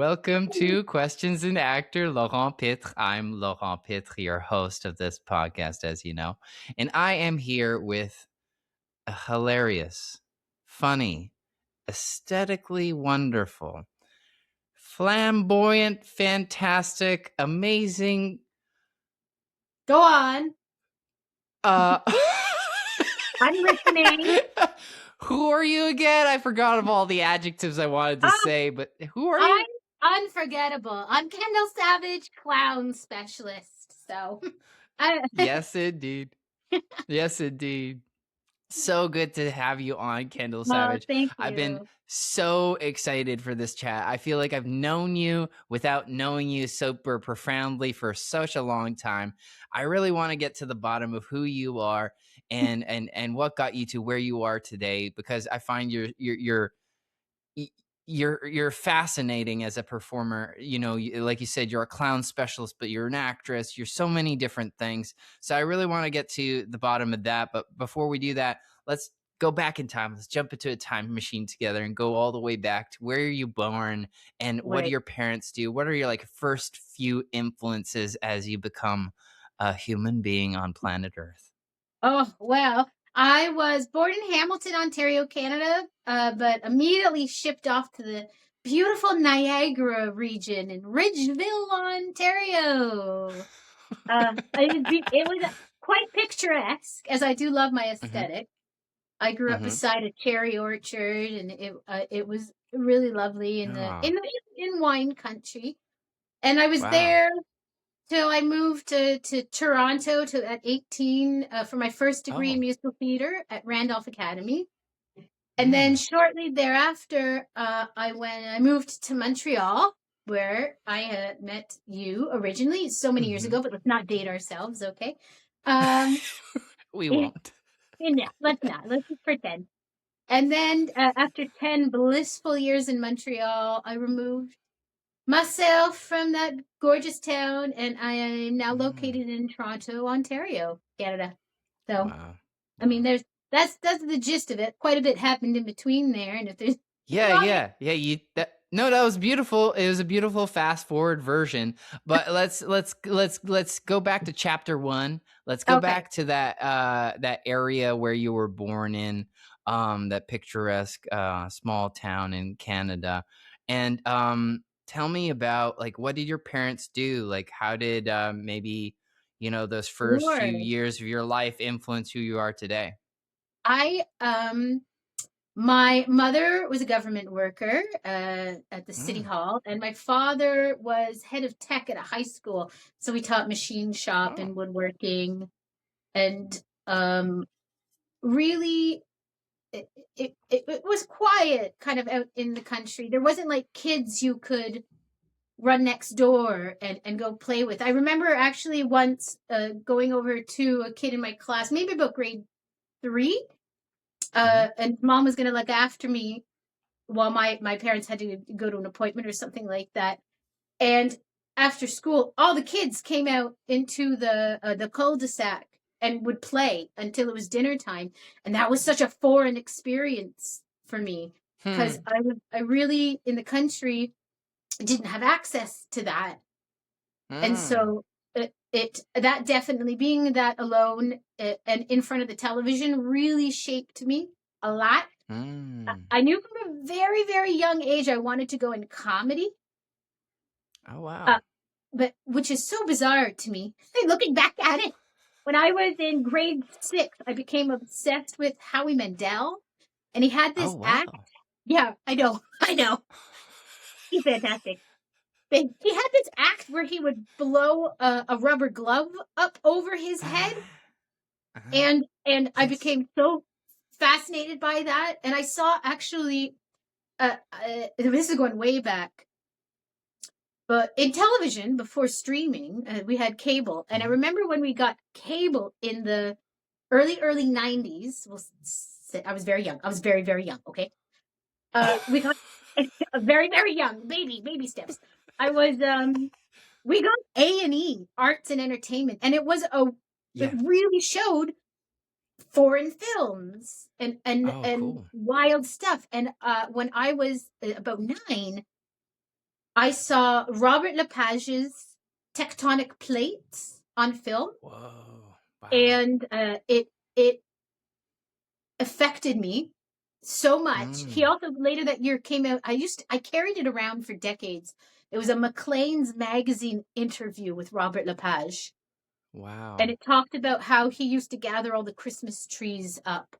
Welcome to Questions and Actor Laurent Pitre. I'm Laurent Pitre, your host of this podcast, as you know. And I am here with a hilarious, funny, aesthetically wonderful, flamboyant, fantastic, amazing. Go on. Uh, I'm listening. Who are you again? I forgot of all the adjectives I wanted to say, but who are you? I'm unforgettable. I'm Kendall Savage, clown specialist. So, Yes, indeed. Yes, indeed. So good to have you on, Kendall oh, Savage. thank I've been you. so excited for this chat. I feel like I've known you without knowing you super profoundly for such a long time. I really want to get to the bottom of who you are and what got you to where you are today, because I find you're fascinating as a performer. You know, like you said, you're a clown specialist, but you're an actress. You're so many different things. So I really want to get to the bottom of that. But before we do that, let's go back in time. Let's jump into a time machine together and go all the way back to where are you born and what do Wait. your parents do? What are your like first few influences as you become a human being on planet Earth? Oh, well, I was born in Hamilton, Ontario, Canada, but immediately shipped off to the beautiful Niagara region in Ridgeville, Ontario. It was quite picturesque, as I do love my Mm-hmm. aesthetic. I grew up Mm-hmm. beside a cherry orchard, and it was really lovely Oh, in wine country. And I was wow. there till I moved to Toronto at 18 for my first degree in Oh. musical theater at Randolph Academy. And then Mm. shortly thereafter, I moved to Montreal, where I had met you originally, so many years Mm-hmm. ago. But let's not date ourselves, okay? Um, We won't. yeah, let's not. Let's just pretend. And then after 10 blissful years in Montreal, I removed myself from that gorgeous town, and I am now Mm. located in Toronto, Ontario, Canada. So, Wow. I mean, Wow. that's the gist of it. Quite a bit happened in between there, and if there's you Yeah, want me yeah, yeah. That was beautiful. It was a beautiful fast forward version. But let's go back to chapter one. Let's go okay. back to that area where you were born in, that picturesque small town in Canada. And tell me about like what did your parents do? Like how did maybe those first few Sure. years of your life influence who you are today? I My mother was a government worker at the city Mm. hall, and my father was head of tech at a high school. So we taught machine shop Oh. and woodworking, and really, it was quiet kind of out in the country. There wasn't like kids you could run next door and go play with. I remember actually once going over to a kid in my class, maybe about grade three, Hmm. and mom was going to look after me while my parents had to go to an appointment or something like that. And after school, all the kids came out into the cul-de-sac and would play until it was dinner time, and that was such a foreign experience for me because Hmm. I really in the country didn't have access to that, and Mm. so it that definitely being that alone and in front of the television really shaped me a lot. Mm. I knew from a very, very young age I wanted to go in comedy, Oh, uh, wow. but which is so bizarre to me. Looking back at it, when I was in grade six, I became obsessed with Howie Mandel, and he had Oh, this act. wow. Yeah, I know, I know, he's fantastic. But he had this act where he would blow a rubber glove up over his head, Uh-huh. and I That's became so fascinated by that. And I saw actually, this is going way back. But in television, before streaming, we had cable. And I mhm. remember when we got cable in the early 90s. Well, I was very young. I was very, very young. Okay. We got very, very young, baby steps. I was, we got A&E, arts and entertainment. And it Yeah. really showed foreign films Oh, and cool. wild stuff. And when I was about nine, I saw Robert Lepage's Tectonic Plates on film, Whoa. Wow. and it affected me so much. He Mm. also later that year came out. I carried it around for decades. It was a Maclean's magazine interview with Robert Lepage, and Wow. it talked about how he used to gather all the Christmas trees up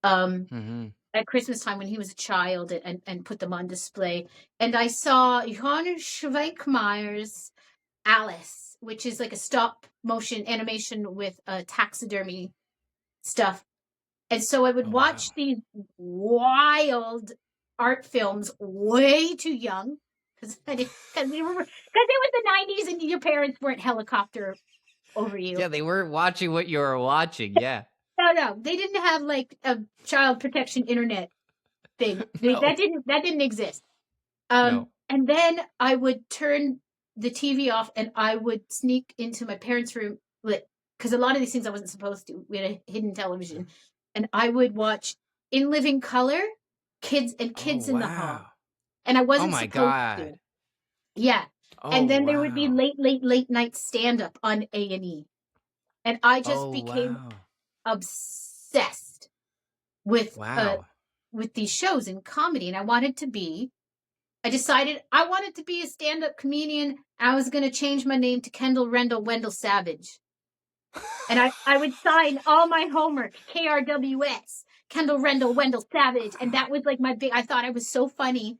um, Mm-hmm. at Christmas time when he was a child, and put them on display. And I saw Johannes Schweikmeyer's Alice, which is like a stop motion animation with taxidermy stuff. And so I would Oh, wow. watch these wild art films way too young, because because it was the 90s and your parents weren't helicopter over you. Yeah, they were watching what you were watching. Yeah. No, they didn't have like a child protection internet thing. No. That didn't exist. No. And then I would turn the TV off and I would sneak into my parents' room, like, because a lot of these things I wasn't supposed to. We had a hidden television, and I would watch In Living Color, Oh, Kids in the Hall, wow. and I Oh wasn't my supposed God. to. Yeah, and Oh, then there would be wow. late night stand up on A&E, and I just Oh, became wow. obsessed with Wow. these shows in comedy, and I decided I wanted to be a stand-up comedian. I was going to change my name to Kendall Wendell Savage. And I would sign all my homework, KRWS, Kendall Wendell Savage. And that was like I thought I was so funny.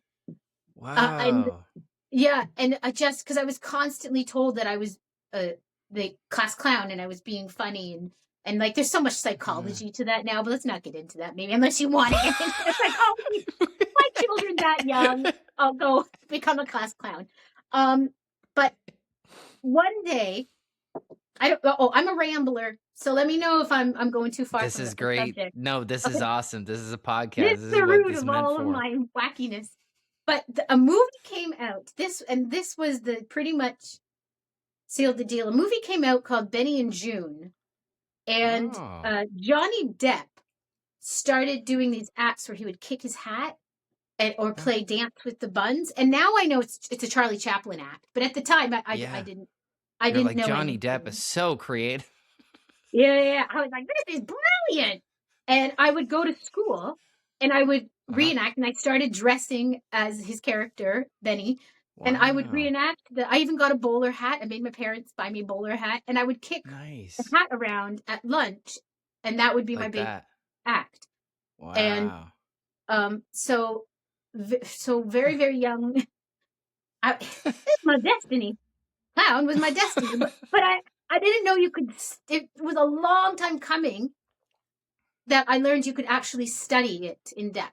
And Wow. yeah, and because I was constantly told that I was the class clown and I was being funny, and like there's so much Mm. psychology to that now, but let's not get into that maybe unless you want to get into psychology. My children that young, I'll go become a class clown. But one day, I don't. Oh, I'm a rambler, so let me know if I'm going too far This from is the great. subject. No, this is Okay, awesome. This is a podcast. this This is is the what root this is of meant all of for. my wackiness. But a movie came out. This was the pretty much sealed the deal. A movie came out called Benny and June, and Oh. Johnny Depp started doing these acts where he would kick his hat or Huh? play Dance with the Buns. And now I know it's a Charlie Chaplin act, but at the time Yeah. I You're didn't like, know Johnny Depp is anything. so creative. Yeah. I was like, this is brilliant. And I would go to school and I would Uh-huh. reenact, and I started dressing as his character, Benny. And I would Wow. reenact I even got a bowler hat. I made my parents buy me a bowler hat, and I would kick the Nice. hat around at lunch, and that would be my Like big that. act. And Wow. so very very young, it's my destiny. Clown was my destiny, but I didn't know you could. It was a long time coming that I learned you could actually study it in depth.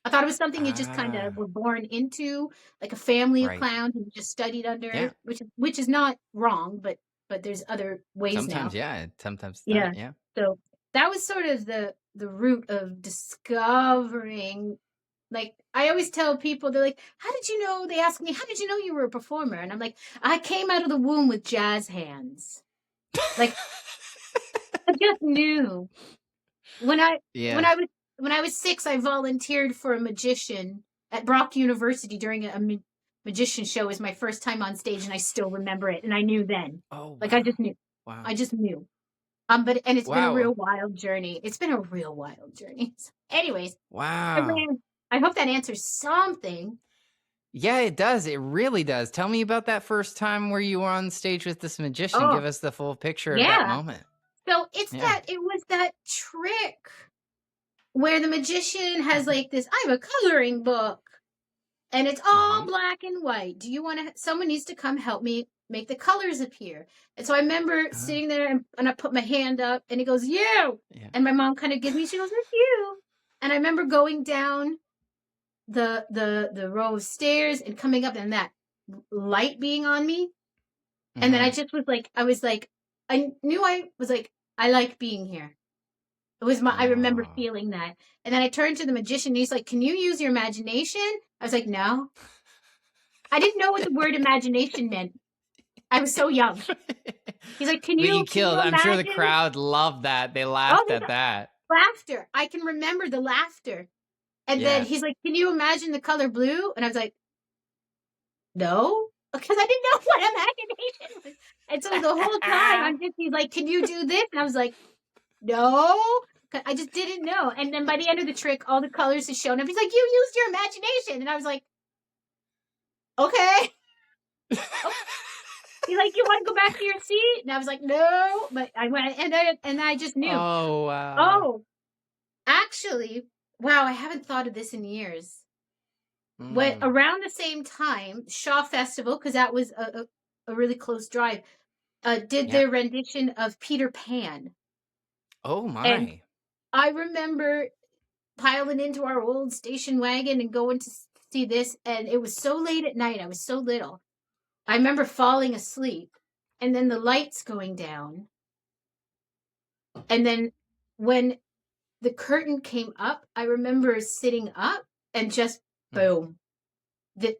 I thought it was something you just kind of Ah. were born into, like a family of Right. clowns you just studied Yeah. under, which is not wrong, but there's other ways Sometimes, now. yeah. Sometimes Yeah. not. Yeah. So that was sort of the root of discovering. Like I always tell people, they're like, "How did you know?" They ask me, "How did you know you were a performer?" And I'm like, "I came out of the womb with jazz hands. Like I just knew." When I when Yeah. I was when I was 6, I volunteered for a magician at Brock University during a magician show. It was my first time on stage, and I still remember it. And I knew then, Oh, like I wow. just knew, Wow. I just knew. But it's been a Wow. real wild journey. It's been a real wild journey. So anyways, I Wow. ran. I hope that answers something. Yeah, it does. It really does. Tell me about that first time where you were on stage with this magician. Oh Give us the full picture of that yeah. moment. So Yeah. it was that trick where the magician has like this. I have a coloring book. And it's all Mm-hmm. black and white. Do you want to? Someone needs to come help me make the colors appear. And so I remember Uh, sitting there, and I put my hand up, and he goes, "You." yeah. And my mom kind of gives me, she goes, "It's you." And I remember going down the row of stairs and coming up, and that light being on me. And then Mm-hmm. I knew I was like, I like being here. I remember Oh. feeling that. And then I turned to the magician, and he's like, "Can you use your imagination?" I was like, "No." I didn't know what the word imagination meant. I was so young. He's like, But you can killed. you I'm sure the imagine?" crowd loved that. They Oh, laughed there's at that. laughter. I can remember the laughter. And then Yeah. he's like, "Can you imagine the color blue?" And I was like, no, because I didn't know what imagination was. And so the whole time he's like, can you do this? And I was like, no, I just didn't know. And then by the end of the trick, all the colors had shown up. He's like, you used your imagination. And I was like, okay. Oh. He's like, you want to go back to your seat? And I was like, no. But I went, and I just knew. Oh, wow. Oh, actually, wow, I haven't thought of this in years. When Mm. around the same time, Shaw Festival, because that was a really close drive, did Yeah. their rendition of Peter Pan. Oh, And my. I remember piling into our old station wagon and going to see this, and it was so late at night. I was so little. I remember falling asleep, and then the lights going down. And then when the curtain came up, I remember sitting up and just Mm. boom.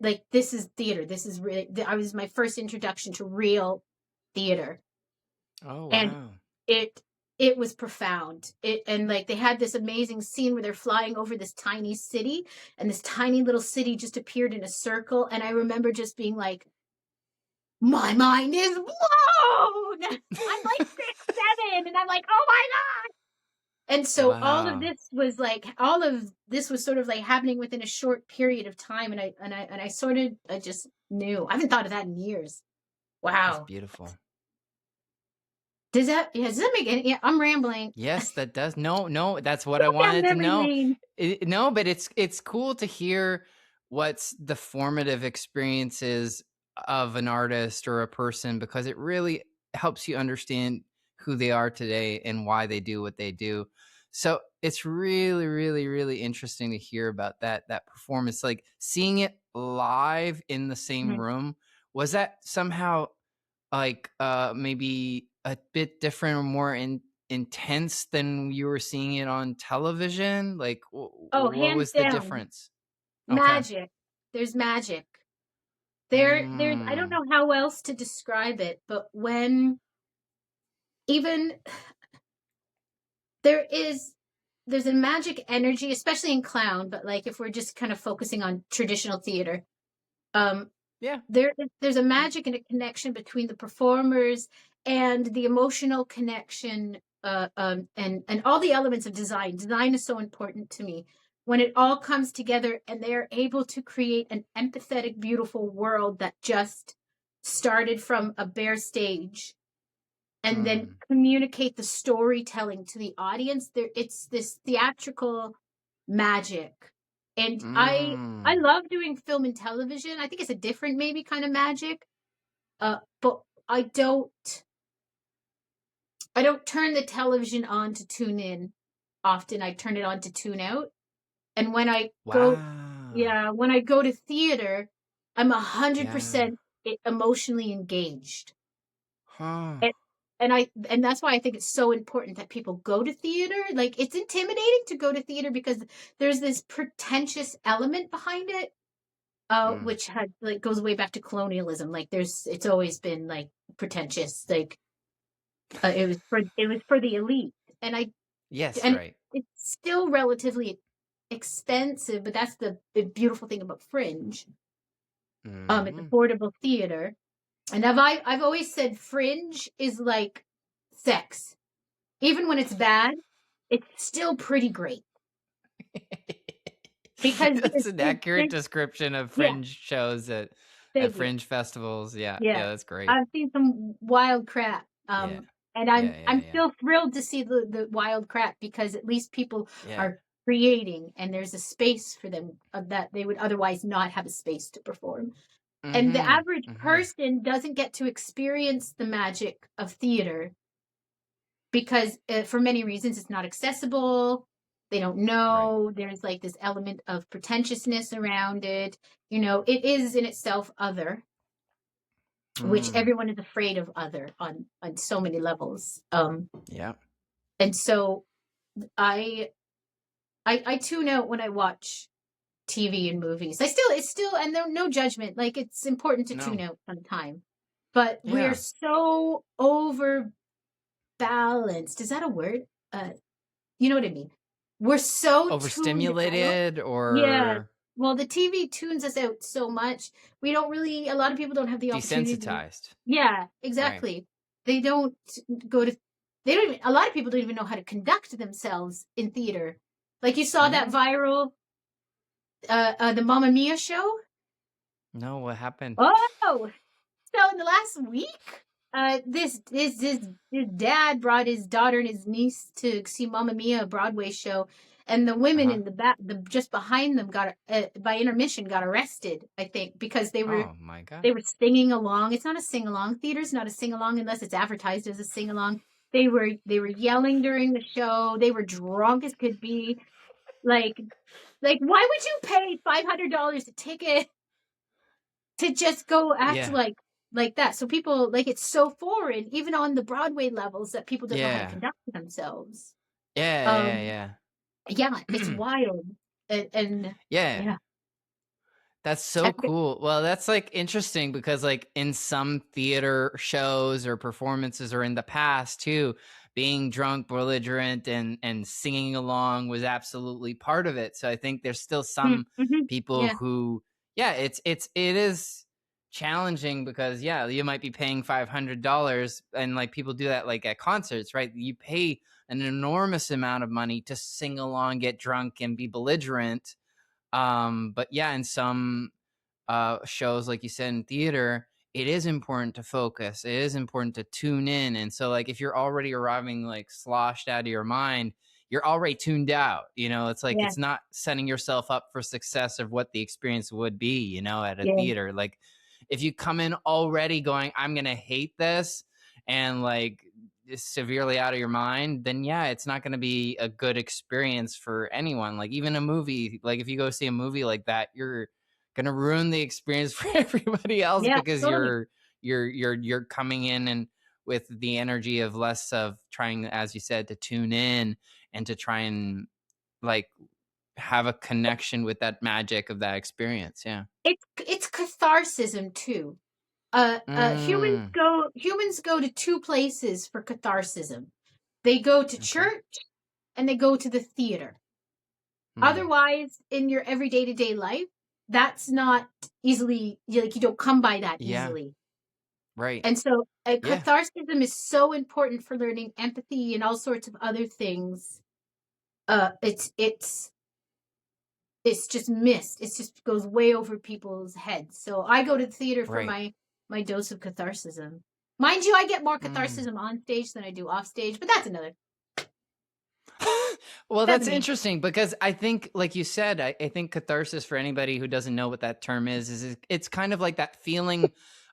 Like, this is theater. This is really, I was my first introduction to real theater. Oh, And wow. it was profound. And like they had this amazing scene where they're flying over this tiny city, and this tiny little city just appeared in a circle. And I remember just being like, my mind is blown. I'm like 6, 7, and I'm like, oh my God. And so Wow. all of this was sort of like happening within a short period of time. And I sort of, I just knew. I haven't thought of that in years. That's Wow. beautiful. Does that make any, yeah, I'm rambling. Yes, that does. No, no, that's what I Go down wanted to memory know. lane. No, but it's cool to hear what's the formative experiences of an artist or a person, because it really helps you understand who they are today and why they do what they do. So it's really, really, really interesting to hear about that performance. Like seeing it live in the same Mhm. room, was that somehow like maybe a bit different or more intense than you were seeing it on television? Like Oh, what hands was the down. difference? Okay. Magic. There's magic. There's I don't Mm, know how else to describe it, but when even there is there's a magic energy, especially in clown, but like if we're just kind of focusing on traditional theater, um, yeah. there's a magic and a connection between the performers and the emotional connection, and all the elements of design. Design is so important to me. When it all comes together and they're able to create an empathetic, beautiful world that just started from a bare stage and then Mm, communicate the storytelling to the audience, there it's this theatrical magic. And I mm. love doing film and television. I think it's a different maybe kind of magic. But I don't turn the television on to tune in often. I turn it on to tune out. And when I go Wow. yeah, when I go to theater, I'm Yeah. 100% emotionally engaged. Huh. And and that's why I think it's so important that people go to theater. Like, it's intimidating to go to theater because there's this pretentious element behind it, Mm. which had like goes way back to colonialism. Like, it's always been like pretentious. Like, it was for the elite. and I Yes, and right. it's still relatively expensive, but that's the beautiful thing about Fringe. It's Mm. affordable theater. And I've always said Fringe is like sex. Even when it's bad, it's still pretty great because That's an accurate description of yeah, fringe shows at thank you. fringe festivals. Yeah, Yeah. yeah, that's great. I've seen some wild crap. Yeah. And Yeah, yeah, I'm yeah. still thrilled to see the wild crap because at least people Yeah. are creating and there's a space for them that they would otherwise not have a space to perform. And the Mhm. average Mhm. person doesn't get to experience the magic of theater because for many reasons it's not accessible. They don't Right. know. There's like this element of pretentiousness around it. It is in itself other, which Mm. everyone is afraid of other on so many levels. Yeah. And so I I tune out when I watch TV and movies. It's still and no judgment. Like, it's important to tune No. out sometime. But we're Yeah. so overbalanced. Is that a word? You know what I mean? We're so tuned out. Overstimulated Yeah, or Well, the TV tunes us out so much. We don't really, a lot of people don't have the opportunity. Desensitized. Yeah, Right. exactly. They don't go to, they don't even, a lot of people don't even know how to conduct themselves in theater. Like you saw that Mm. viral, the Mamma Mia show. No, what happened? Oh, so in the last week, this dad brought his daughter and his niece to see Mamma Mia, a Broadway show, and the women Uh-huh. in the back, the just behind them, got by intermission got arrested. I think because Oh my God. they were singing along. It's not a sing along. Theater's not a sing along unless it's advertised as a sing along. They were yelling during the show. They were drunk as could be. Like why would you pay $500 a ticket to just go act Yeah. like that? So people, like, it's so foreign, even on the Broadway levels, that people don't know how to Yeah. conduct themselves. Yeah. Um, Yeah. yeah, it's Yeah. wild, and Yeah. yeah, That's so cool. Well, that's like interesting because like in some theater shows or performances or in the past too, being drunk, belligerent and singing along was absolutely part of it. So I think there's still some people yeah, who yeah, it is challenging because yeah, you might be paying $500 and like people do that like at concerts, right? You pay an enormous amount of money to sing along, get drunk and be belligerent but yeah, in some shows, like you said in theater, it is important to focus. It is important to tune in. And so, like, if you're already arriving like sloshed out of your mind, you're already tuned out. You know, it's like yeah, it's not setting yourself up for success of what the experience would be, you know, at a yeah, theater. Like, if you come in already going, I'm going to hate this, and like severely out of your mind, then yeah, it's not going to be a good experience for anyone. Like even a movie, like if you go see a movie like that, you're going to ruin the experience for everybody else yeah, because totally. you're coming in and with the energy of less of trying, as you said, to tune in and to try and like have a connection with that magic of that experience. Yeah. It's catharsism too. Mm, Humans go to two places for catharsism. They go to okay. church and they go to the theater. Mm, Otherwise, in your everyday to day life, that's not easily, like, you don't come by that yeah. easily. Right. And so, Yeah. catharsism is so important for learning empathy and all sorts of other things. Uh, it's it's it's just missed. It just goes way over people's heads. So I go to the theater for Right. my dose of catharsism. Mind you, I get more Mm. catharsism on stage than I do off stage, but Well, that's that's me. interesting because I think, like you said, I think catharsis for anybody who doesn't know what that term is it's kind of like that feeling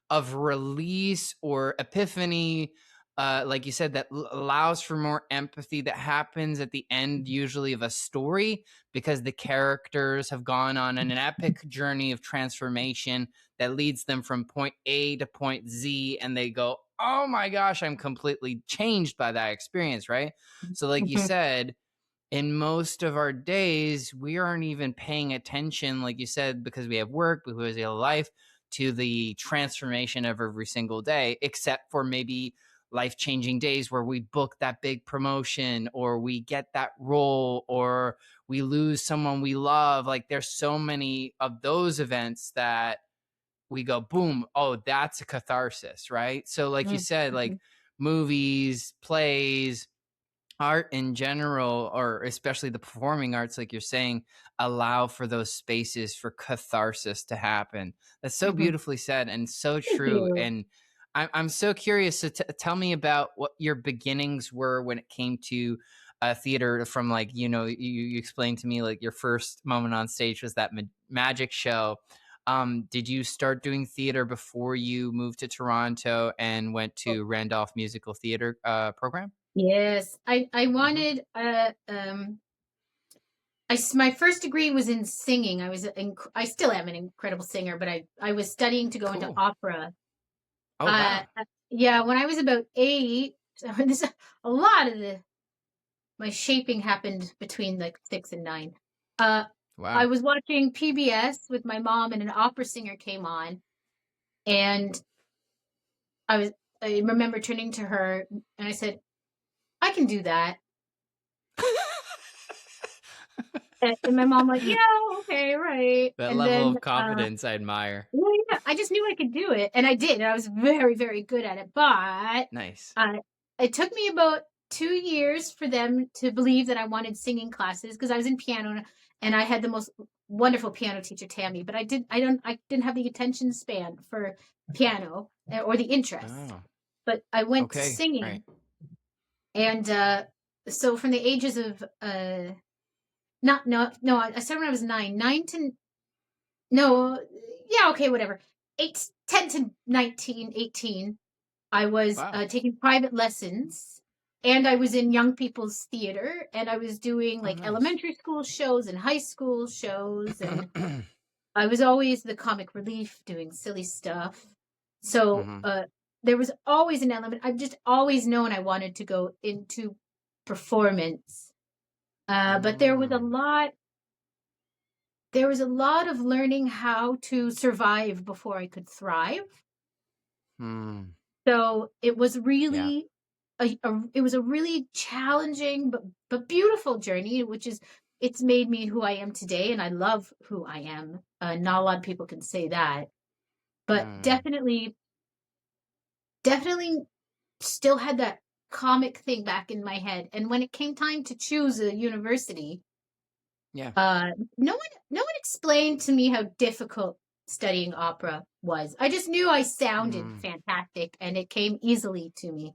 of release or epiphany, like you said, that allows for more empathy that happens at the end, usually of a story, because the characters have gone on an epic journey of transformation that leads them from point A to point Z, and they go, "Oh my gosh, I'm completely changed by that experience," right? So, like you Mhm. said, in most of our days, we aren't even paying attention, like you said, because we have work, because we have life, to the transformation of every single day, except for maybe life changing days where we book that big promotion or we get that role or we lose someone we love. Like there's so many of those events that we go, boom, oh, that's a catharsis, right? So, like you Mhm. said, like Mhm. movies, plays, art in general, or especially the performing arts, like you're saying, allow for those spaces for catharsis to happen. That's so Mhm. beautifully said and so Thank true. you. And I'm so curious to tell me about what your beginnings were when it came to theater. From like, you know, you explained to me like your first moment on stage was that magic show. Did you start doing theater before you moved to Toronto and went to Randolph Musical Theater program? Yes, I Hmm. wanted my first degree was in singing. I still am an incredible singer, but I was studying to go into Cool. opera. Oh, wow. Yeah, when I was about 8, so this a lot of the my shaping happened between like 6 and 9. Uh I Wow. was watching PBS with my mom and an opera singer came on, and I was I remember turning to her and I said, "I can do that." And my mom like, yeah, okay, right. That And level then, of confidence I admire. well, yeah, I just knew I could do it, and I did. And I was very, very good at it. But Nice. uh, it took me about 2 years for them to believe that I wanted singing classes because I was in piano, and I had the most wonderful piano teacher, Tammy. But I didn't have the attention span for piano or the interest. Oh, But I went to okay. Right. singing, and so from the ages of not no no I started when I was nine to no, yeah, okay, whatever. 10 to 19, 18. I was Wow. taking private lessons, and I was in young people's theater, and I was doing Oh, like nice. elementary school shows and high school shows, and I was always the comic relief doing silly stuff. So Hmm. there was always an element. I've just always known I wanted to go into performance. But Mm. there was a lot of learning how to survive before I could thrive. Mm. So it was Yeah. really it was a really challenging but beautiful journey, which is it's made me who I am today, and I love who I am. Not a lot of people can say that, but Mm. definitely still had that comic thing back in my head. And when it came time to choose a university, Yeah. Uh, no one explained to me how difficult studying opera was. I just knew I sounded Mm. fantastic and it came easily to me.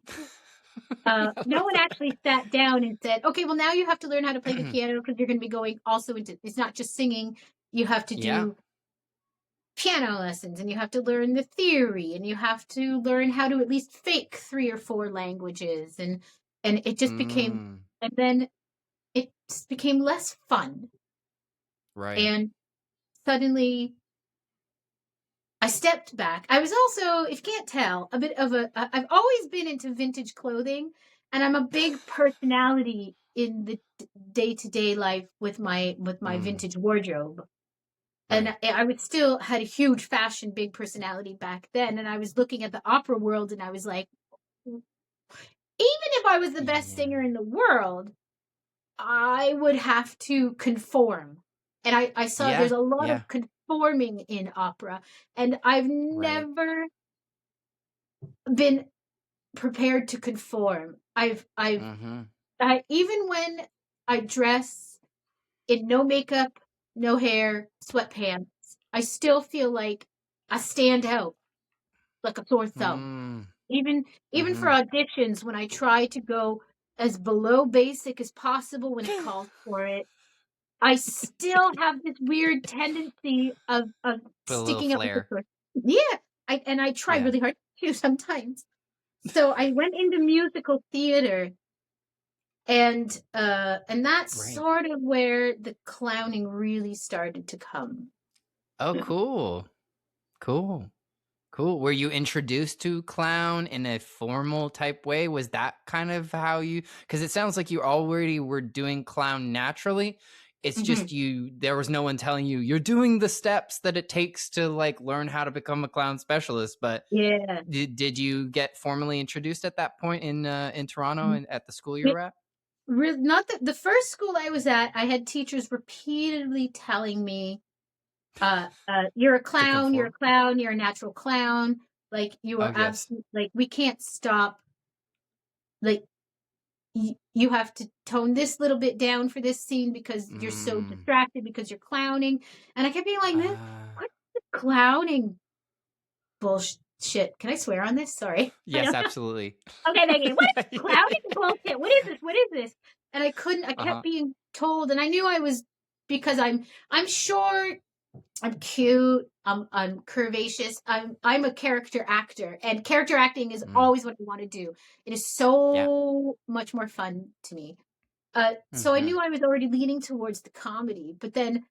No one actually sat down and said, okay, well, now you have to learn how to play the piano because you're going to be going also into it's not just singing. You have to Yeah. do piano lessons and you have to learn the theory and you have to learn how to at least fake 3 or 4 languages. And it just became, Mm. and then it just became less fun. Right. And suddenly I stepped back. I was also, if you can't tell, a bit of I've always been into vintage clothing, and I'm a big personality in the day-to-day life with my Mm. vintage wardrobe. And Right. I was still had a huge fashion big personality back then, and I was looking at the opera world and I was like, even if I was the best Yeah. singer in the world, I would have to conform. And I saw there's Yeah. a lot Yeah. of conforming in opera, and I've Right. never been prepared to conform. Mm-hmm. I even when I dress in no makeup, no hair, sweatpants, I still feel like I stand out like a sore thumb. Mm. Even for Mm-hmm. auditions when I try to go as below basic as possible when it calls for it, I still have this weird tendency of Put a little sticking out like a flair. sore. Yeah, I try Yeah. really hard to sometimes. So I went into musical theater, and that's Right. sort of where the clowning really started to come. Oh, cool. Cool. Cool. Were you introduced to clown in a formal type way? Was that kind of how you, because it sounds like you already were doing clown naturally. It's Mhm. just there was no one telling you you're doing the steps that it takes to like learn how to become a clown specialist. But Yeah. did you get formally introduced at that point in Toronto Mm, and at the school you it were at? not the first school I was at, I had teachers repeatedly telling me, "You're a To clown, you're a conform? clown, you're a natural clown. Like, you Oh, are yes. absolute like, we can't stop. Like, you have to tone this little bit down for this scene because you're so Mm. distracted because you're clowning." And I kept being like, "Man, Uh, what's the clowning bullshit?" Can I swear on this? Sorry. I yes, don't absolutely. Okay, thank you. What is clowning bullshit? What is this? What is this? And I kept Uh-huh. being told, and I knew I was because I'm short, I'm cute, I'm curvaceous, I'm a character actor, and character acting is Mm. always what I want to do. It is Yeah. so much more fun to me. So I Mhm. knew I was already leaning towards the comedy, but then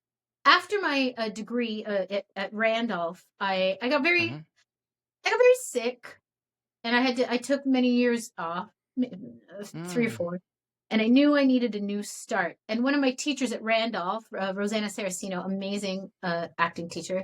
after my degree at Randolph, Mhm. I got very sick, and I took many years off, 3 or 4, Mm. and I knew I needed a new start. And one of my teachers at Randolph, Rosanna Saraceno, amazing acting teacher,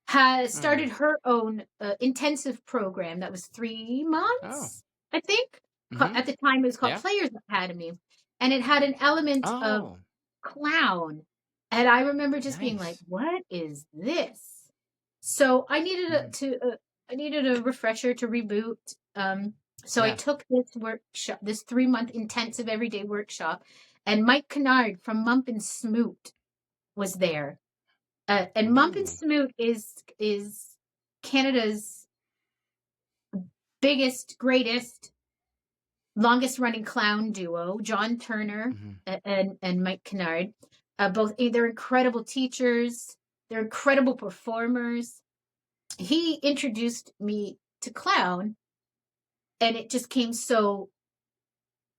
has Mhm. started her own intensive program that was 3 Oh. months, I think. Mhm. At the time, it was called Yeah. Players Academy, and it had an element of Oh. clown. And I remember just being like, Nice. "What is this?" So Mm. I needed a refresher to reboot. So I Yeah. took this workshop, this 3-month intensive everyday workshop, and Mike Kennard from Mump and Smoot was there. And Mump and Ooh. Smoot is Canada's biggest, greatest, longest running clown duo, John Turner Mhm. and Mike Kennard. Both they're incredible teachers, they're incredible performers. He introduced me to clown, and it just came so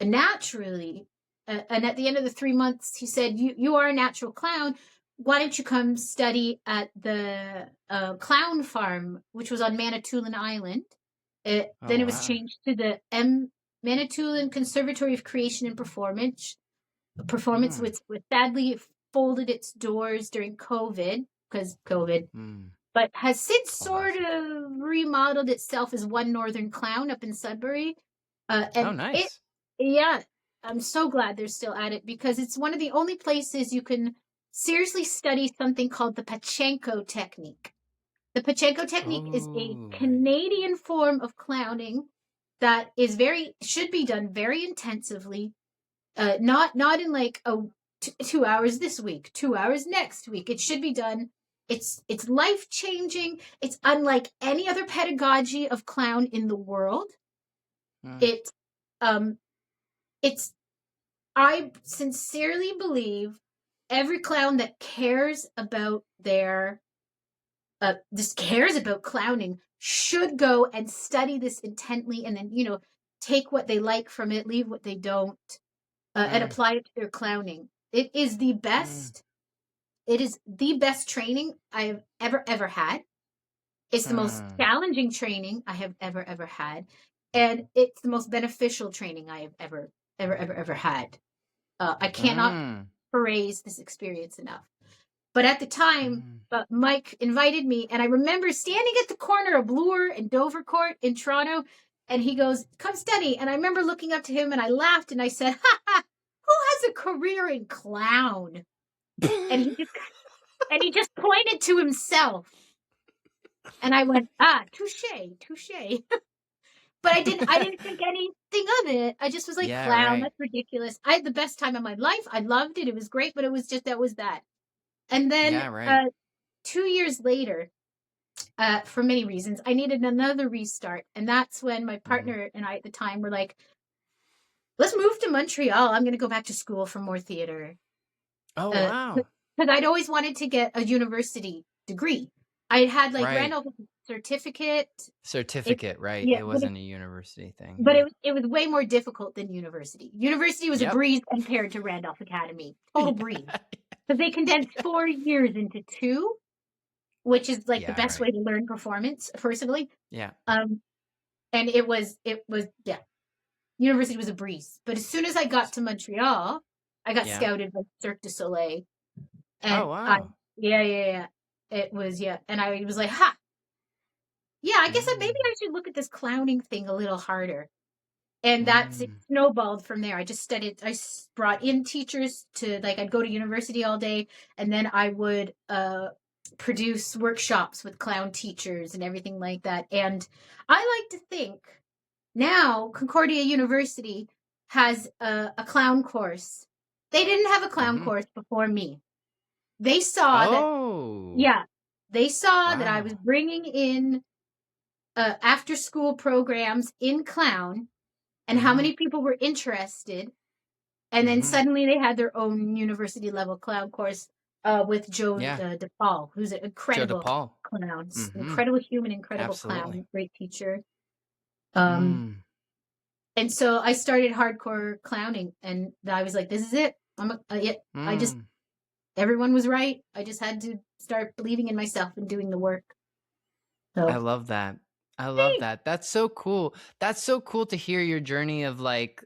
naturally. And at the end of the 3 months, he said, "You are a natural clown. Why don't you come study at the clown farm, which was on Manitoulin Island?" Oh, Then it was wow. changed to the Manitoulin Conservatory of Creation and Performance, Mm. which sadly folded its doors during COVID because COVID, Mm. but has since sort Classic. of remodeled itself as One Northern Clown up in Sudbury. Oh, And it, nice. yeah, I'm so glad they're still at it because it's one of the only places you can seriously study something called the Pachenko technique. The Pachenko technique is a Oh, right. Canadian form of clowning that is should be done very intensively, not in like 2 hours this week, 2 hours next week. It should be done. It's life changing. It's unlike any other pedagogy of clown in the world. Mm. It um it's I sincerely believe every clown that cares about their just cares about clowning should go and study this intently, and then take what they like from it, leave what they don't, and Mm. apply it to their clowning. Mm. It is the best training I have ever had. It's the most Mm. challenging training I have ever had, and it's the most beneficial training I have ever had. I cannot Mm. praise this experience enough. But at the time, Mm. Mike invited me, and I remember standing at the corner of Bloor and Dovercourt in Toronto, and he goes, "Come study." And I remember looking up to him, and I laughed, and I said, "Ha ha! Who has a career in clown?" And he just pointed to himself, and I went, "Ah, touche, touche." But I didn't think anything of it. I just was like, Yeah, "Clown, right. that's ridiculous." I had the best time of my life. I loved it. It was great, but it was just that was that. And then Yeah, right. 2 years later, for many reasons, I needed another restart. And that's when my Mhm. partner and I at the time were like, "Let's move to Montreal. I'm going to go back to school for more theater." Oh, Uh, wow. because I'd always wanted to get a university degree. I had like Right. Randolph certificate. It, Certificate, right. yeah, It wasn't a university thing. but Yeah. it was way more difficult than university. University was a Yep. breeze compared to Randolph Academy. Total breeze. Yeah. Because they condensed 4 years into two, which is like the Yeah, best right. way to learn performance, personally. Yeah. Um, and it was yeah, university was a breeze. But as soon as I got to Montreal, I got Yeah. scouted by Cirque du Soleil, Oh, and wow. yeah, it was yeah, and I was like, ha, yeah, I guess maybe Mm. I should look at this clowning thing a little harder. And that's it Mm. snowballed from there. I just studied. Brought in teachers to like I'd go to university all day, and then I would produce workshops with clown teachers and everything like that. And I like to think now Concordia University has a clown course. They didn't have a clown Mhm. course before me. They saw that, Oh, yeah, they saw that I was wow. bringing in after school programs in clown and how Mhm. many people were interested. And then Mhm. suddenly they had their own university level clown course with Joe Yeah. DePaul, who's an Joe incredible DePaul. clown, Mhm. incredible human, incredible Absolutely. clown, great teacher. Um, Mm. and so I started hardcore clowning, and I was like, "This is it." Yeah, I just Mm. everyone was right. I just had to start believing in myself and doing the work. I So, love that. I love thanks. that. That's so cool. That's so cool to hear your journey of like,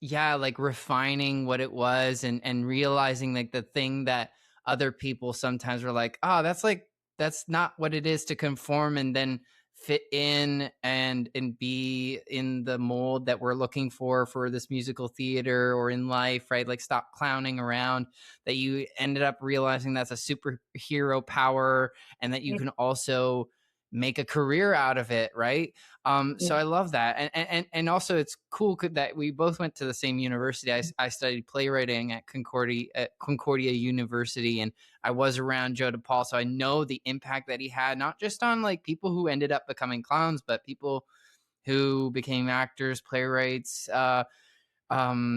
yeah, like refining what it was and realizing like the thing that other people sometimes were like, oh, that's like that's not what it is to conform, and then fit in and be in the mold that we're looking for this musical theater or in life, right? Like stop clowning around, that you ended up realizing that's a superhero power and that you Yeah. can also make a career out of it, right? So I love that. And also it's cool that we both went to the same university. I studied playwriting at Concordia University, and I was around Joe DePaul, so I know the impact that he had, not just on like people who ended up becoming clowns, but people who became actors, playwrights,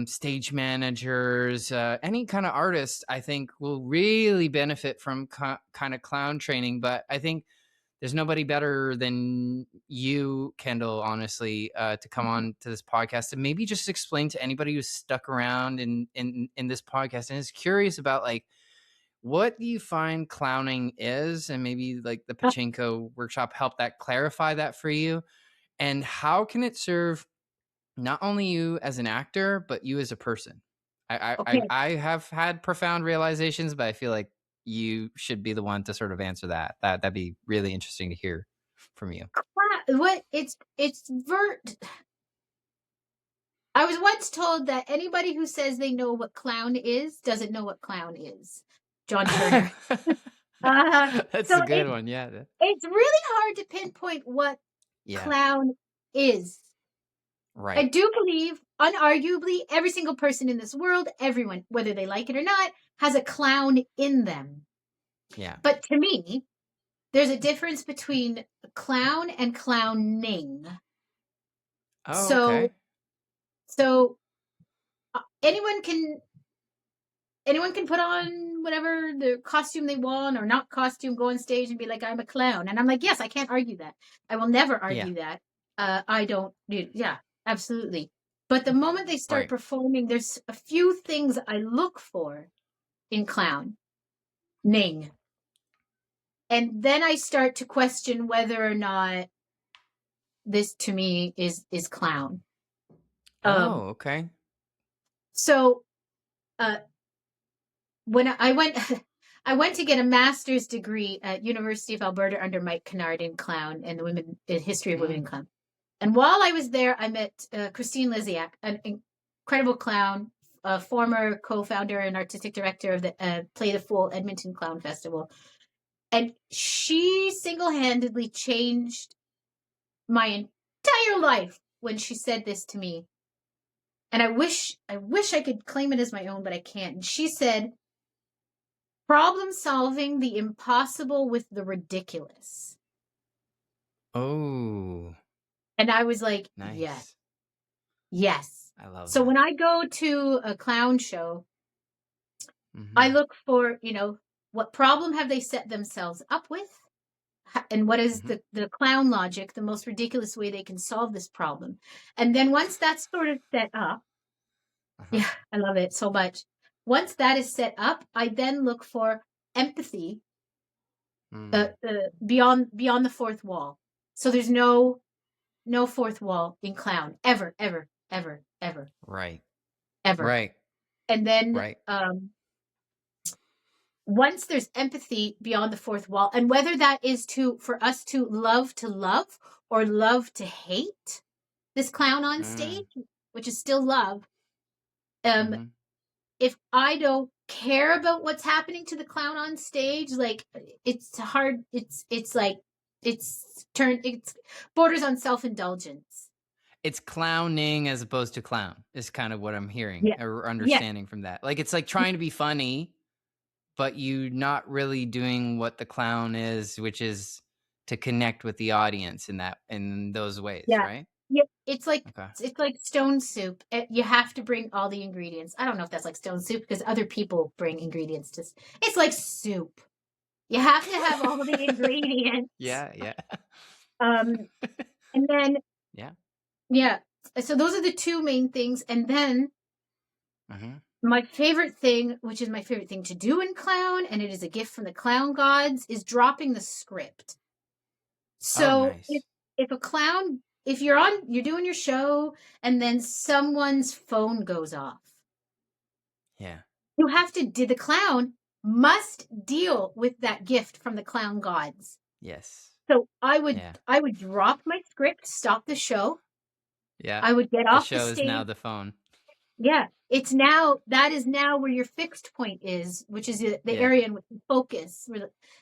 stage managers, any kind of artist. I think will really benefit from kind of clown training. But I think there's nobody better than you, Kendall, honestly, to come on to this podcast and maybe just explain to anybody who's stuck around in this podcast and is curious about like what do you find clowning is, and maybe like the Pachinko workshop helped that clarify that for you, and how can it serve not only you as an actor but you as a person. Okay. I have had profound realizations, but I feel like you should be the one to sort of answer that'd be really interesting to hear from you. What it's vert. I was once told that anybody who says they know what clown is doesn't know what clown is. John Turner. That's So a good one. Yeah. it's really hard to pinpoint what Yeah. clown is. I Right. do believe, unarguably, every single person in this world, everyone, whether they like it or not, has a clown in them. Yeah. But to me, there's a difference between clown and clowning. Oh, So, okay. so anyone can put on whatever the costume they want or not costume, go on stage and be like, I'm a clown. And I'm like, yes, I can't argue that. I will never Yeah. argue that. I don't, yeah, absolutely. But the moment they start Right. performing, there's a few things I look for in clowning. And then I start to question whether or not this to me is clown. Um, Oh, okay. so uh, when I went I went to get a master's degree at University of Alberta under Mike Kennard in clown and the history of women in Mm. clown. And while I was there, I met Christine Lysiak, an incredible clown, a former co-founder and artistic director of the Play the Fool Edmonton Clown Festival. And she single-handedly changed my entire life when she said this to me. And I wish I could claim it as my own, but I can't. And she said, problem solving the impossible with the ridiculous. Oh, And I was like, yes, nice. yes. I love So that. when I go to a clown show, I Mm-hmm. look for, what problem have they set themselves up with? And what is Mm-hmm. the clown logic, the most ridiculous way they can solve this problem? And then once that's sort of set up, Uh-huh. yeah, I love it so much. Once that is set up, I then look for empathy Mm. beyond the fourth wall. So there's no fourth wall in clown ever, ever, ever, ever, Right. ever. Right. And then Right. once there's empathy beyond the fourth wall, and whether that is for us to love or love to hate this clown on Mm. stage, which is still love. Um, Mm-hmm. if I don't care about what's happening to the clown on stage, like it's hard. It's like it's borders on self-indulgence. It's clowning as opposed to clown is kind of what I'm hearing Yeah. or Yeah. understanding from that. Like it's like trying to be funny, but you not really doing what the clown is, which is to connect with the audience in those ways, Yeah. right? Yeah. It's like Okay. stone soup. You have to bring all the ingredients. I don't know if that's like stone soup because other people bring ingredients to it's like soup. You have to have all the ingredients. Yeah, yeah. Um and then Yeah. yeah. So those are the two main things. And then Mhm. my favorite thing, which is my favorite thing to do in clown, and it is a gift from the clown gods, is dropping the script. Oh, So nice. if a clown, if you're doing your show and then someone's phone goes off, Yeah. the clown must deal with that gift from the clown gods. Yes. So I would Yeah. I would drop my script, stop the show. Yeah. I would get The off the show is now stage. the phone. Yeah, that is now where your fixed point is, which is the Yeah. area in which you focus.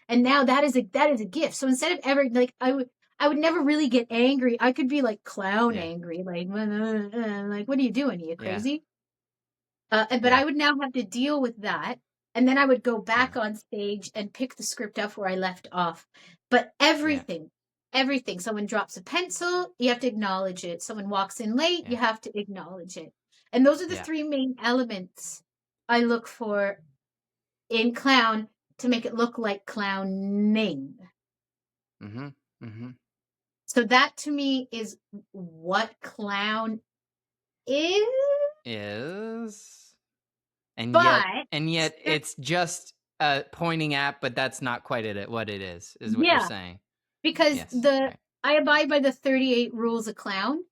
And now that is a gift. So instead of ever like I would never really get angry. I could be like clown Yeah. angry, like what are you doing? Are you Yeah. crazy? But Yeah. I would now have to deal with that, and then I would go Yeah. back on stage and pick the script up where I left off. But Yeah. everything. Someone drops a pencil, you have to acknowledge it. Someone walks in late, you Yeah. have to acknowledge it. And those are the Yeah. three main elements I look for in clown to make it look like clowning. Mm-hmm. Mm-hmm. So that to me is what clown is, Is but and yet it's just pointing at, but that's not quite it what it is what you're yeah, saying. because Yes. Right. I abide by the 38 rules of clown,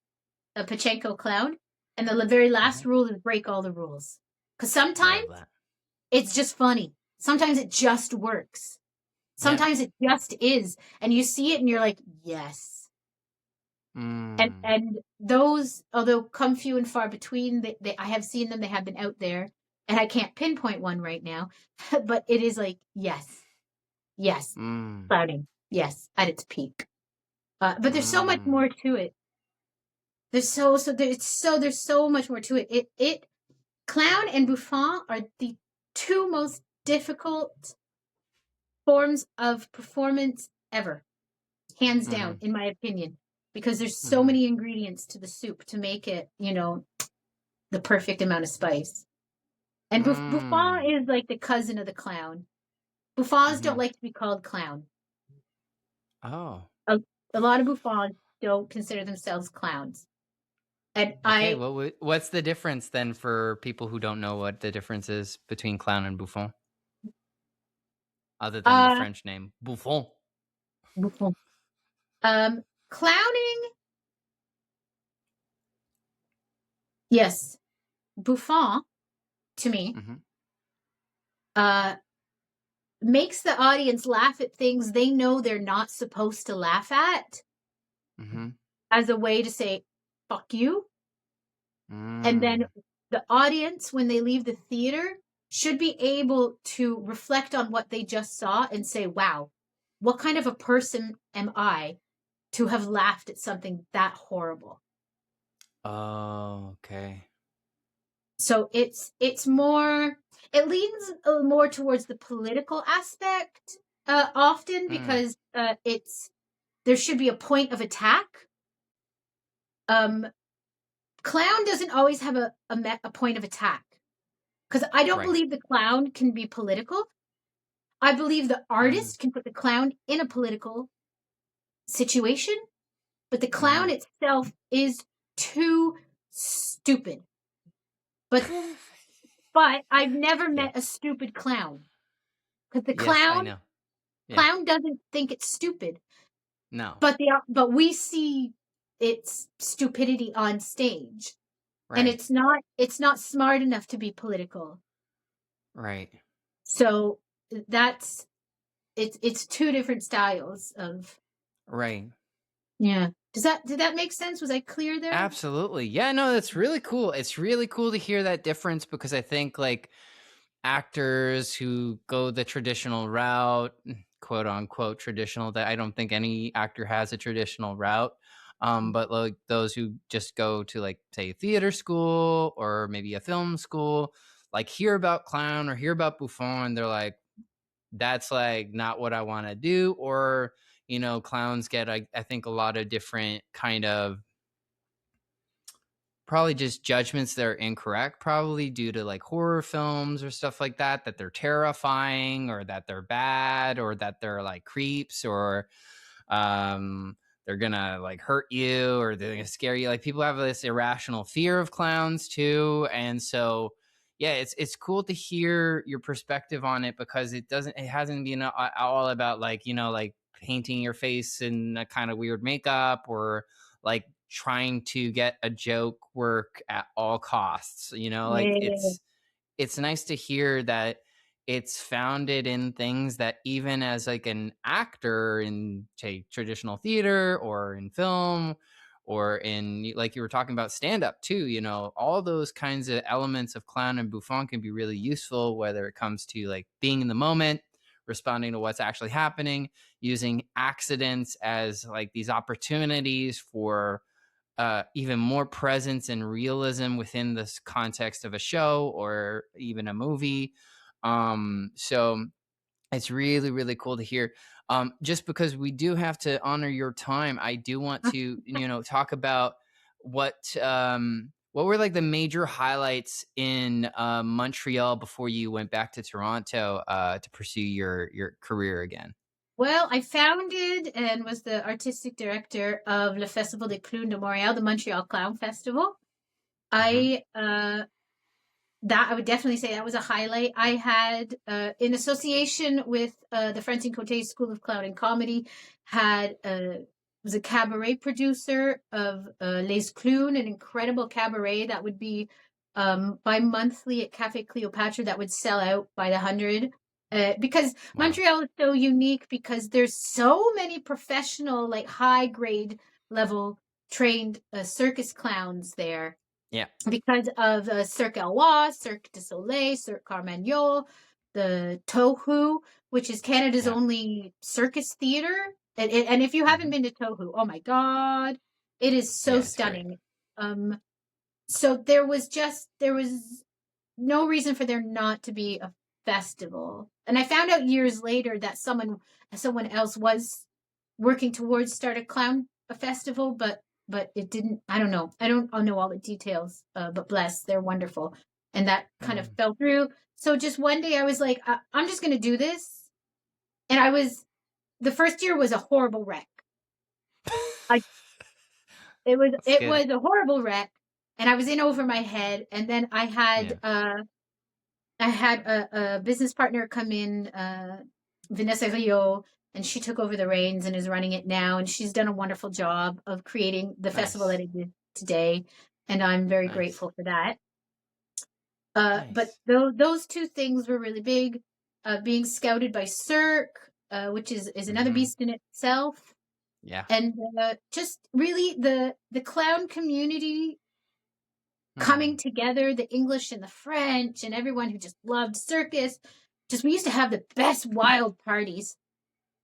a Pachenko clown, and the very last Hmm. rule is break all the rules. Because I love sometimes that. it's just funny. Sometimes it just works. Yeah. Sometimes it just is, and you see it and you're like, yes. Mm. And those, although come few and far between, I have seen them. They have been out there, and I can't pinpoint one right now, but it is like yes, yes, Mm. clowning, yes, at its peak. But there's so much Mm. more to it. There's so much more to it. It clown and bouffon are the two most difficult forms of performance ever, hands Mm-hmm. down, in my opinion, because there's so Mm-hmm. many ingredients to the soup to make it, the perfect amount of spice. And bouffon Mm. is like the cousin of the clown. Bouffons Mm-hmm. don't like to be called clown. Oh. A, a lot of bouffons don't consider themselves clowns. And Okay. Well, what's the difference then for people who don't know what the difference is between clown and bouffon, other than the uh, French name bouffon? bouffon. Clowning, yes, bouffon to me, Mm-hmm. uh, makes the audience laugh at things they know they're not supposed to laugh at Mm-hmm. as a way to say, fuck you. And then Mm. the audience, when they leave the theater, should be able to reflect on what they just saw and say, wow, what kind of a person am I to have laughed at something that horrible? Oh, okay. So it's more, it leans more towards the political aspect often Mm. because there should be a point of attack. Um, Clown doesn't always have a point of attack because I don't Right. believe the clown can be political. I believe the Mm. artist can put the clown in a political situation, but the Mm-hmm. clown itself is too stupid. But I've never Yeah. met a stupid clown because the Yes, I clown know. Yeah. clown doesn't think it's stupid, No. but we see its stupidity on stage, and Right. it's not smart enough to be political. Right. So that's it's two different styles of. Right. Yeah. Did that make sense? Was I clear there? Absolutely. Yeah, no, that's really cool. It's really cool to hear that difference because I think like actors who go the traditional route, quote unquote traditional, that I don't think any actor has a traditional route. But like those who just go to like say theater school or maybe a film school, like hear about clown or hear about bouffon, they're like, that's like not what I want to do. Or, clowns get, I think, a lot of different kind of probably just judgments that are incorrect, probably due to like horror films or stuff like that, that they're terrifying or that they're bad or that they're like creeps or um they're gonna like hurt you or they're gonna scare you. Like people have this irrational fear of clowns too. And so yeah, it's cool to hear your perspective on it because it hasn't been all about like, like painting your face in a kind of weird makeup or like trying to get a joke work at all costs. Like Yeah. it's nice to hear that it's founded in things that even as like an actor in say traditional theater or in film or in like you were talking about stand up too, you know, all those kinds of elements of clown and bouffon can be really useful whether it comes to like being in the moment, responding to what's actually happening, using accidents as like these opportunities for even more presence and realism within this context of a show or even a movie. So it's really, really cool to hear. Just because we do have to honor your time, I do want to, you know, talk about what were like the major highlights in Montreal before you went back to Toronto to pursue your career again. Well, I founded and was the artistic director of Le Festival des Clowns de Montréal, the Montreal Clown Festival. Hmm. I That I would definitely say that was a highlight. I had, in association with the Francine Cote School of Clown and Comedy, had was a cabaret producer of Les Clowns, an incredible cabaret that would be bi-monthly at Cafe Cleopatra that would sell out by the hundred. Because Wow. Montreal is so unique because there's so many professional, like high grade level trained circus clowns there Yeah. because of Cirque Éloigh, Cirque du Soleil, Cirque Carmagnole, the Tohu, which is Canada's Yeah. only circus theater. And if you haven't Hmm. been to Tohu, oh my God, it is so Yeah, it's great. stunning. Um, so there was no reason for there not to be a festival. And I found out years later that someone else was working towards start a festival, but it didn't. I don't know. I don't know all the details. But bless, they're wonderful, and that kind of Mm. fell through. So just one day, I was like, I'm just going to do this, and I was the first year was a horrible wreck. I That's it good. was a horrible wreck, and I was in over my head. And then Yeah. I had a business partner come in, Vanessa Rio, and she took over the reins and is running it now. And she's done a wonderful job of creating the festival that Nice. it did today. And I'm very Nice. grateful for that. But Nice. those two things were really big. Being scouted by Cirque, which is another Hmm. beast in itself. Yeah. And just really the clown community coming Hmm. together, the English and the French, and everyone who just loved circus. Just we used to have the best wild parties.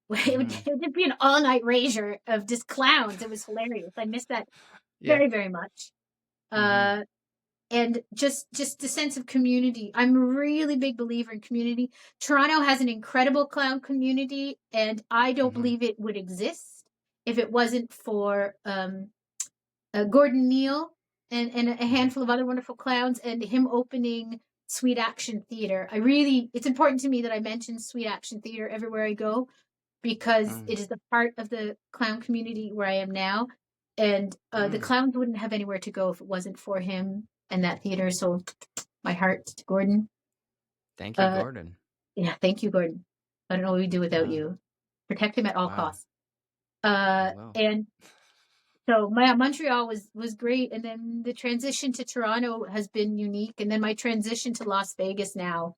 Hmm. It would be an all night rager of just clowns. It was hilarious. I miss that Yeah. very, very much. Hmm. Uh, and just the sense of community. I'm a really big believer in community. Toronto has an incredible clown community, and I don't Hmm. believe it would exist if it wasn't for Gordon Neal and a Hmm. handful of other wonderful clowns, and him opening Sweet Action Theater. It's important to me that I mention Sweet Action Theater everywhere I go because Mm. it is the part of the clown community where I am now. And the Mm. clowns wouldn't have anywhere to go if it wasn't for him and that theater. So my heart to Gordon. Thank you, Uh, Gordon. yeah, thank you, Gordon. I don't know what we'd do without Wow. you. Protect him at all Wow. costs. I will. And so my Montreal was great, and then the transition to Toronto has been unique, and then my transition to Las Vegas now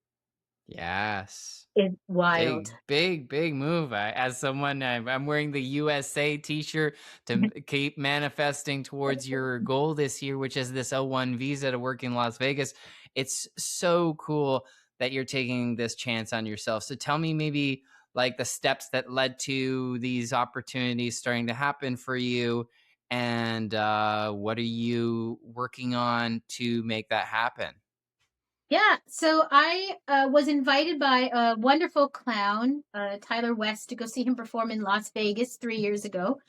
Yes. is wild. Big, big, big move. As someone, I'm wearing the USA T-shirt to keep manifesting towards your goal this year, which is this O1 visa to work in Las Vegas. It's so cool that you're taking this chance on yourself. So tell me, maybe like the steps that led to these opportunities starting to happen for you, and what are you working on to make that happen? Yeah, so I was invited by a wonderful clown, Tyler West, to go see him perform in Las Vegas 3 years ago,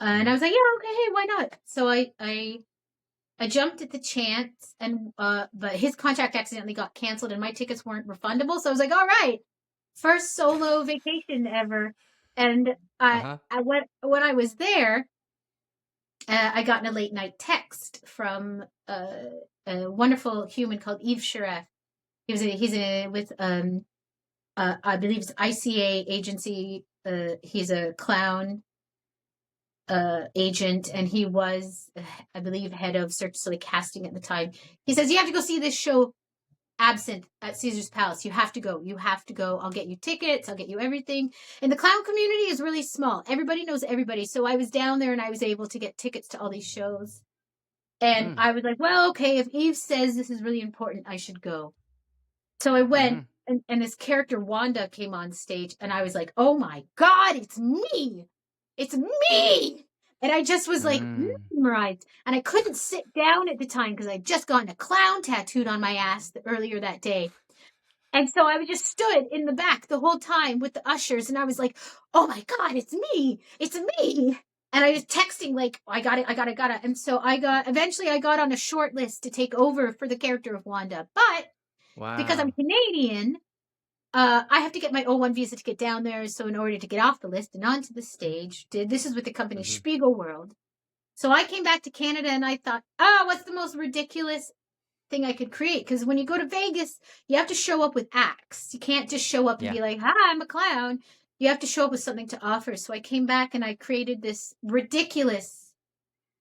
and I Hmm. was like, yeah, okay, hey, why not? So I jumped at the chance, and but his contract accidentally got canceled, and my tickets weren't refundable. So I was like, all right, first solo vacation ever, and Uh I huh. I went when I was there. I got in a late night text from a wonderful human called Yves Charef. With I believe it's ICA agency. He's a clown agent, and he was, I believe, head of Cirque du Soleil casting at the time. He says you have to go see this show. absinthe at Caesar's Palace. You have to go. You have to go. I'll get you tickets. I'll get you everything. And the clown community is really small. Everybody knows everybody. So I was down there and I was able to get tickets to all these shows. And Mm, I was like, well, okay, if Eve says this is really important, I should go. So I went, mm, and this character Wanda came on stage, and I was like, oh my God, it's me. It's me. And I just was like mm. mesmerized. And I couldn't sit down at the time because I'd just gotten a clown tattooed on my ass earlier that day. And so I just stood in the back the whole time with the ushers, and I was like, oh my God, it's me. It's me. And I was texting like, I got it, I got it, got it. And so eventually I got on a short list to take over for the character of Wanda. But because I'm Wow. Canadian, I have to get my O1 visa to get down there. So in order to get off the list and onto the stage, this is with the company Hmm. Spiegel World. So I came back to Canada and I thought, oh, what's the most ridiculous thing I could create? Because when you go to Vegas, you have to show up with acts. You can't just show up and Yeah. be like, hi, I'm a clown. You have to show up with something to offer. So I came back and I created this ridiculous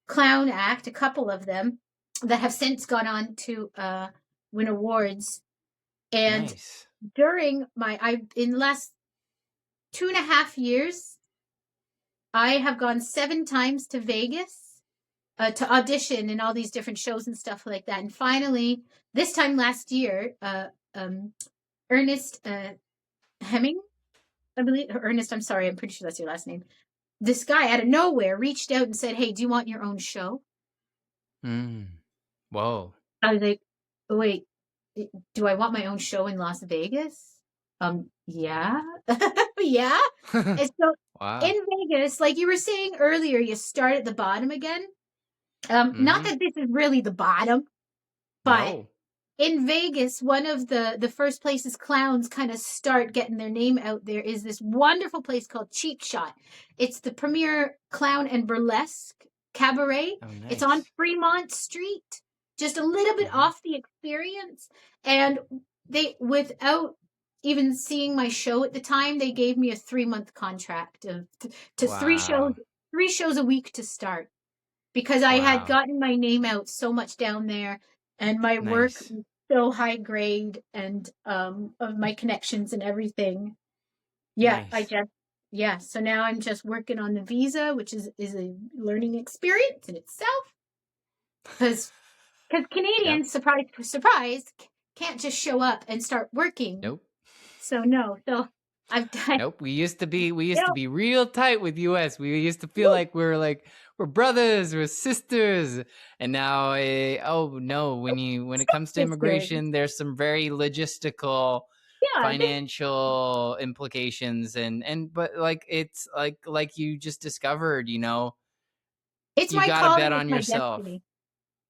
clown act, a couple of them that have since gone on to win awards. And Nice. in the last 2.5 years, I have gone 7 times to Vegas to audition in all these different shows and stuff like that. And finally, this time last year, Ernest Hemming, I believe, Ernest, I'm sorry, I'm pretty sure that's your last name. This guy out of nowhere reached out and said, hey, do you want your own show? Mm. Whoa. I was like, oh, wait, do I want my own show in Las Vegas? Yeah. Yeah. And so in Wow. Vegas, like you were saying earlier, you start at the bottom again. Not Mm-hmm. that this is really the bottom, but No. in Vegas, one of the first places clowns kind of start getting their name out there is this wonderful place called Cheap Shot. It's the premier clown and burlesque cabaret. Oh, It's on nice. Fremont Street, just a little bit Mm-hmm. off the experience. And without even seeing my show at the time, they gave me a 3-month contract to Wow. 3 shows a week to start because I had Wow. gotten my name out so much down there and my work Nice. was so high grade and of my connections and everything. Yeah, Nice. so now I'm just working on the visa, which is a learning experience in itself because Yep. Canadians, surprise surprise, can't just show up and start working. Nope. So no, so I've done Nope. We you used to know, be real tight with US. We used to feel woo, like we're brothers, we're sisters. And now oh no, when it comes to sisters. immigration, there's some very logistical Yeah, financial implications and but like it's like you just discovered, it's you my got to calling, bet it's on my yourself. destiny.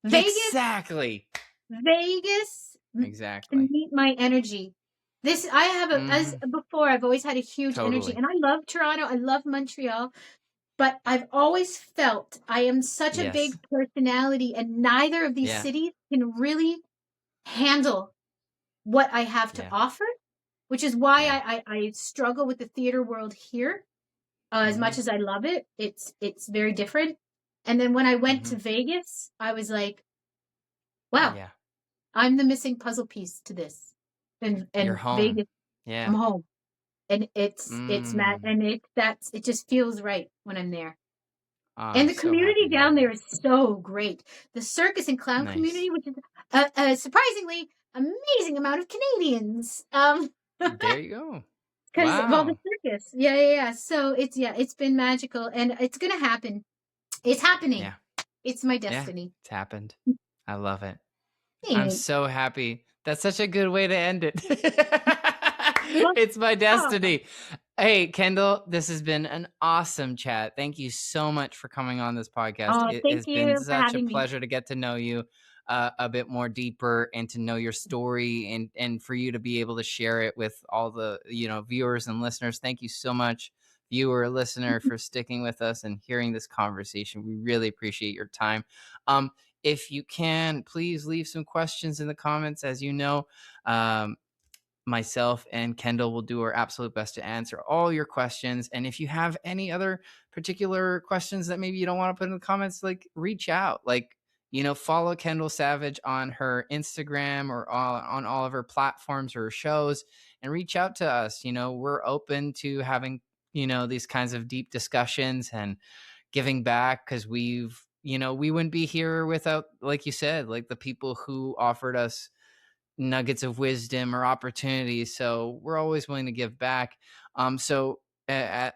Vegas Exactly. Vegas to Exactly. meet my energy. This I have as Mhm. before. I've always had a huge energy, Totally. and I love Toronto. I love Montreal, but I've always felt I am such a big Yes. personality, and neither of these Yeah. cities can really handle what I have to Yeah. offer. Which is why Yeah. I struggle with the theater world here. As much Mhm. as I love it, it's very different. And then when I went to Mhm. Vegas, I was like, wow, Yeah. I'm the missing puzzle piece to this. You're And home. Vegas, I'm Yeah. home. And it's mad Mm. and it just feels right when I'm there. Ah, And I'm the so happy community to hear down there that. is so great. The circus and clown Nice. community, which is a surprisingly amazing amount of Canadians. There you go. Because well, the Wow. circus, yeah. So it's been magical, and it's gonna happen. It's happening. Yeah. It's my Yeah. destiny. It's happened. I love it. I'm Thanks. so happy. That's such a good way to end it. Well, It's my oh, destiny. Hey, Kendall, this has been an awesome chat. Thank you so much for coming on this podcast. It thank has been you for such a having me. pleasure to get to know you a bit more deeper and to know your story and for you to be able to share it with all the viewers and listeners. Thank you so much, viewer, listener, for sticking with us and hearing this conversation. We really appreciate your time. Um, if you can, please leave some questions in the comments. As you know, myself and Kendall will do our absolute best to answer all your questions. And if you have any other particular questions that maybe you don't want to put in the comments, like reach out. Like, follow Kendall Savage on her Instagram or on all of her platforms or her shows, and reach out to us. We're open to having, these kinds of deep discussions and giving back, because we wouldn't be here without, like you said, like the people who offered us nuggets of wisdom or opportunities. So we're always willing to give back. So to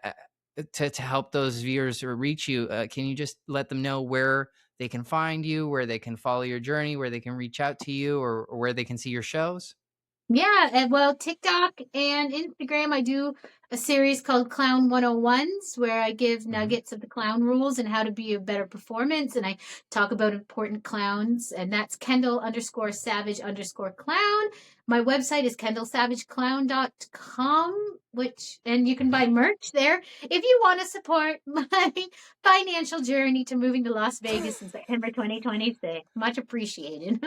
help those viewers or reach you, can you just let them know where they can find you, where they can follow your journey, where they can reach out to you, or where they can see your shows? Yeah, and well, TikTok and Instagram, I do a series called Clown 101s where I give Hmm. nuggets of the clown rules and how to be a better performance. And I talk about important clowns. And that's Kendall underscore Savage underscore clown. My website is kendallsavageclown.com, and you can Hmm. buy merch there if you want to support my financial journey to moving to Las Vegas in September 2026. Much appreciated.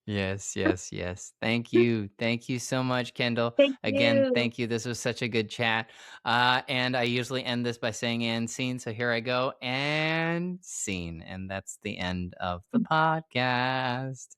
Yes, yes, yes. Thank you. Thank you so much, Kendall. Thank Again, you. thank you. This was such a good chat. And I usually end this by saying and scene. So here I go. And scene. And that's the end of the podcast.